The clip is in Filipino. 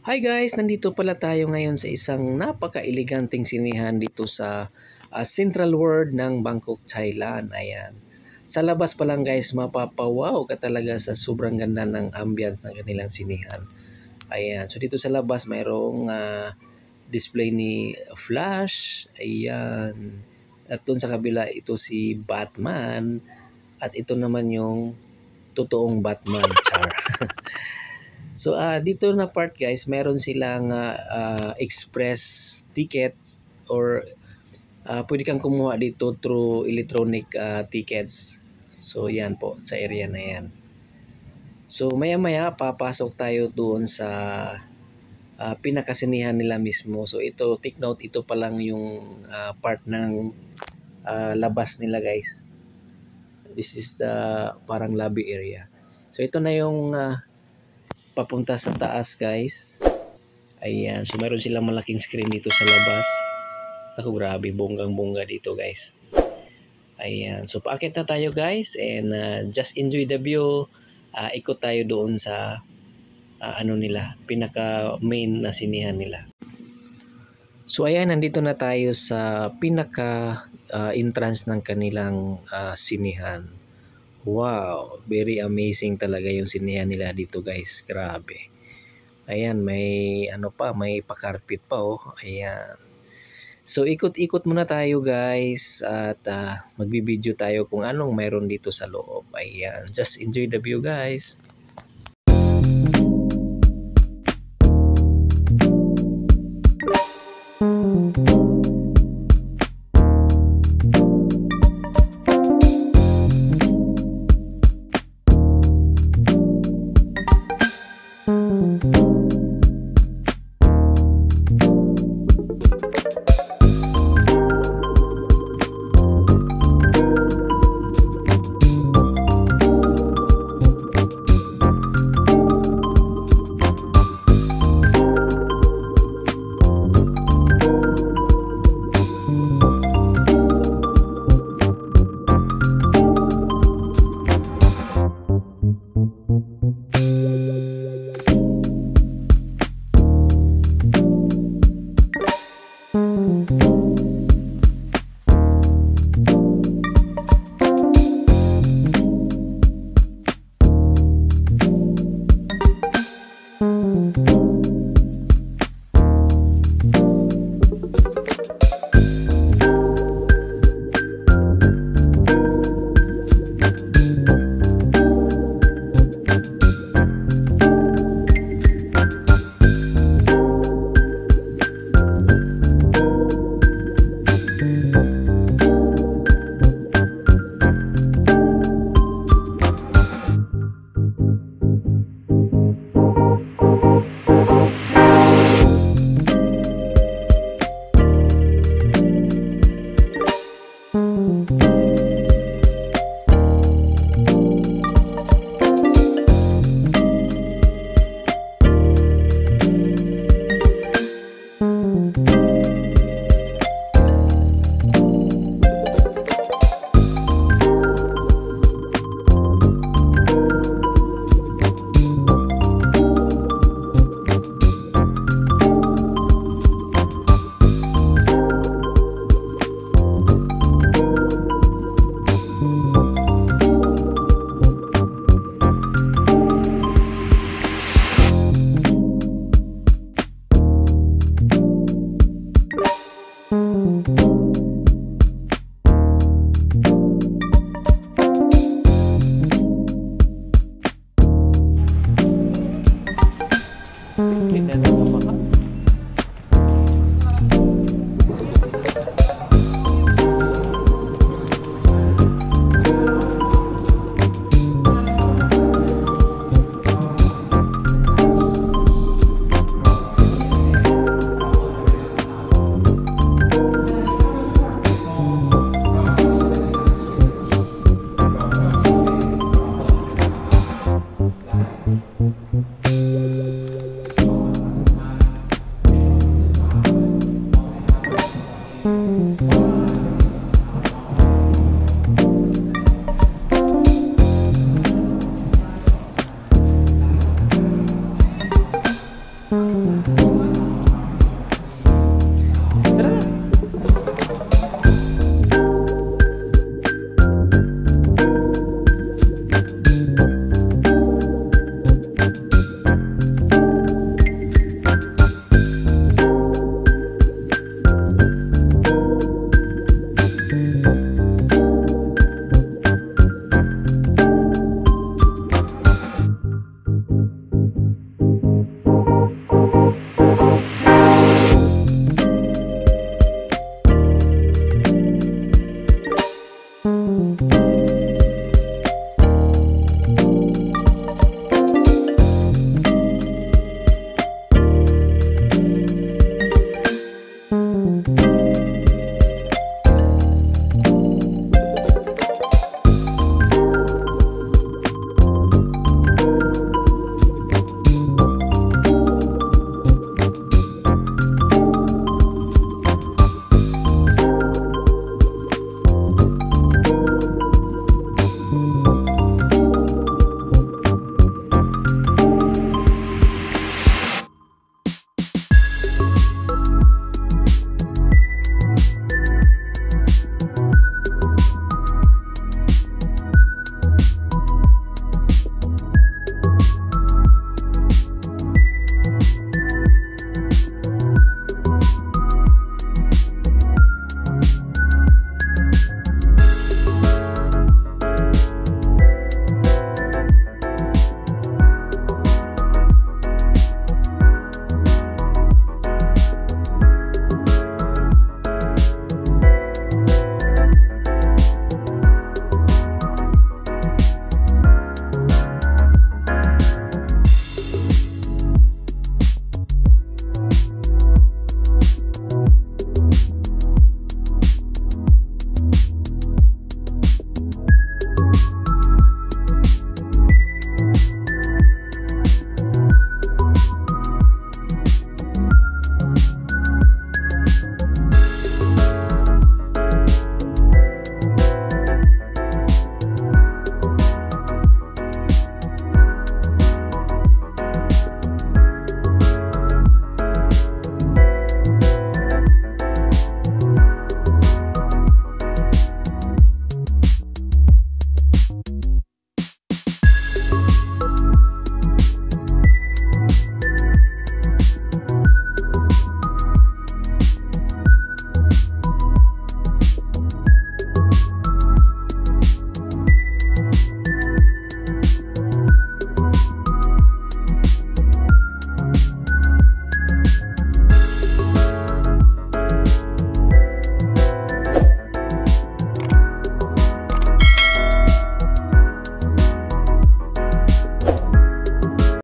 Hi guys, nandito pala tayo ngayon sa isang napaka-eleganteng sinihan dito sa Central World ng Bangkok, Thailand. Ayan. Sa labas pa lang guys, mapapawaw ka talaga sa sobrang ganda ng ambience ng kanilang sinihan. Ayan. So dito sa labas mayroong display ni Flash. Ayan. At doon sa kabila ito si Batman. At ito naman yung totoong Batman. Char. So dito na part guys, meron silang express tickets or pwede kang kumuha dito through electronic tickets. So yan po sa area na yan. So maya-maya papasok tayo doon sa pinakasinihan nila mismo. So ito, take note, ito pa lang yung part ng labas nila guys. This is the parang lobby area. So ito na yung papunta sa taas guys. Ayan, so meron silang malaking screen dito sa labas. Ako, grabe, bonggang-bongga dito guys. Ayan, so paakit na tayo guys and just enjoy the view. Ikot tayo doon sa ano nila, pinaka main na sinihan nila. So ayan, nandito na tayo sa pinaka entrance ng kanilang sinihan. Wow, very amazing talaga yung sinihan nila dito guys. Grabe. Ayan, may ano pa, may pakarpet pa oh. Ayan. So ikot-ikot muna tayo guys at magbibideo tayo kung anong mayroon dito sa loob. Ayan, just enjoy the view guys. Tingnan